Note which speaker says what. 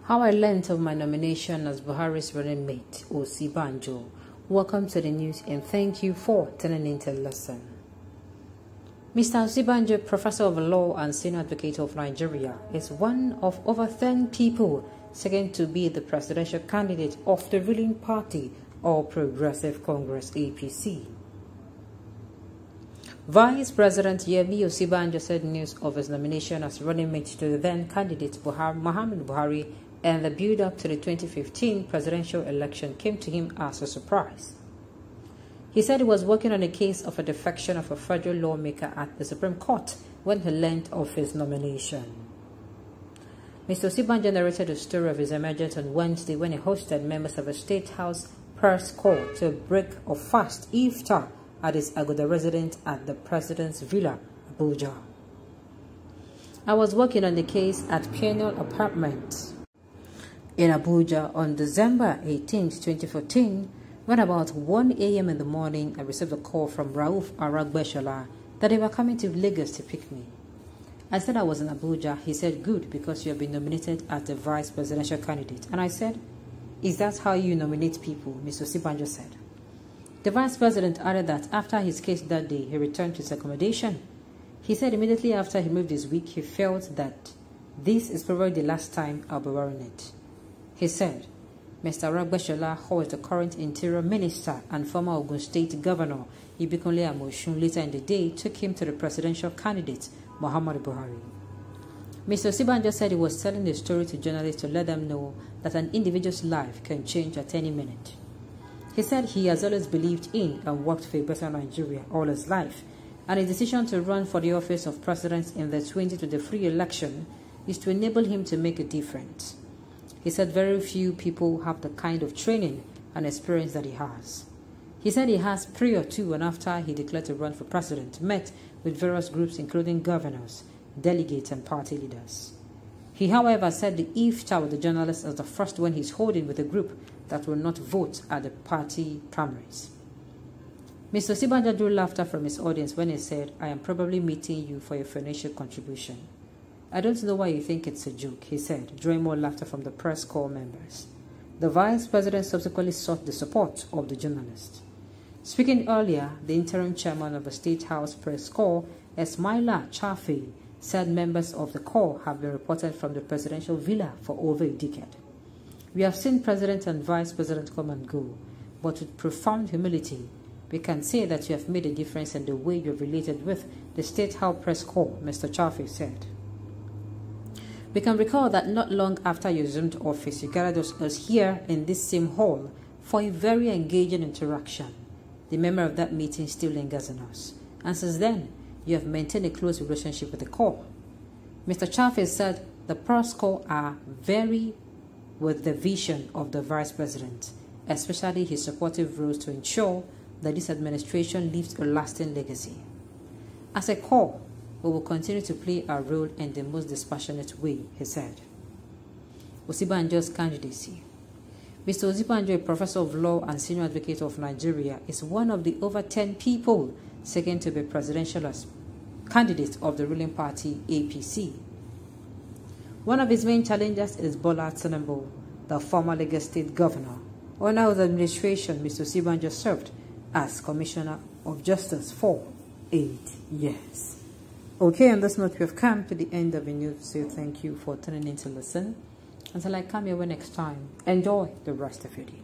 Speaker 1: How I learned of my nomination as Buharis running mate, Osinbajo. Welcome to the news and thank you for tuning into the lesson. Mr. Osinbajo, Professor of Law and Senior Advocate of Nigeria, is one of over 10 people seeking to be the presidential candidate of the ruling party, All Progressive Congress APC. Vice President Yemi Osinbajo said news of his nomination as running mate to the then candidate Muhammadu Buhari and the build-up to the 2015 presidential election came to him as a surprise. He said he was working on a case of a defection of a federal lawmaker at the Supreme Court when he learned of his nomination. Mr. Osinbajo narrated the story of his emergence on Wednesday when he hosted members of a State House press corps to break a fast iftar at his Agoda residence at the President's Villa, Abuja. I was working on the case at Piano Apartment in Abuja on December 18, 2014, when about 1 a.m. in the morning, I received a call from Rauf Aragbeshola that they were coming to Lagos to pick me. I said I was in Abuja. He said, "Good, because you have been nominated as the vice presidential candidate." And I said, "Is that how you nominate people?" Mr. Osinbajo said. The vice president added that after his case that day, he returned to his accommodation. He said immediately after he moved his wig, he felt that this is probably the last time I'll be wearing it. He said, Mr. Aragbeshola, who is the current Interior Minister and former Ogun State Governor, Ibikunle Amosun, later in the day took him to the presidential candidate, Muhammadu Buhari. Mr. Osinbajo said he was telling the story to journalists to let them know that an individual's life can change at any minute. He said he has always believed in and worked for a better Nigeria all his life, and his decision to run for the office of president in the 2023 election is to enable him to make a difference. He said very few people have the kind of training and experience that he has. He said he has prior to and after he declared to run for president, met with various groups including governors, delegates and party leaders. He, however, said the iftar with the journalists is the first one he's holding with a group that will not vote at the party primaries. Mr. Osinbajo drew laughter from his audience when he said, "I am probably meeting you for your financial contribution." "I don't know why you think it's a joke," he said, drawing more laughter from the press corps members. The vice president subsequently sought the support of the journalists. Speaking earlier, the interim chairman of the State House press corps, Esmaila Chafe, said members of the corps have been reported from the presidential villa for over a decade. "We have seen president and vice president come and go, but with profound humility, we can say that you have made a difference in the way you have related with the State House press corps," Mr. Chafe said. "We can recall that not long after you assumed office, you gathered us here in this same hall for a very engaging interaction. The memory of that meeting still lingers in us, and since then, you have maintained a close relationship with the corps." Mr. Chafe said the press corps are very with the vision of the vice president, especially his supportive roles to ensure that this administration leaves a lasting legacy. "As a corps, we will continue to play our role in the most dispassionate way," he said. Osinbajo's candidacy. Mr. Osinbajo, a professor of law and senior advocate of Nigeria, is one of the over 10 people seeking to be presidential as candidate of the ruling party APC. One of his main challengers is Bola Tinubu, the former Lagos State Governor. Under his administration, Mr. Osinbajo served as Commissioner of Justice for 8 years. Okay, on this note, we have come to the end of the news, so thank you for tuning in to listen. Until I come your way next time, enjoy the rest of your day.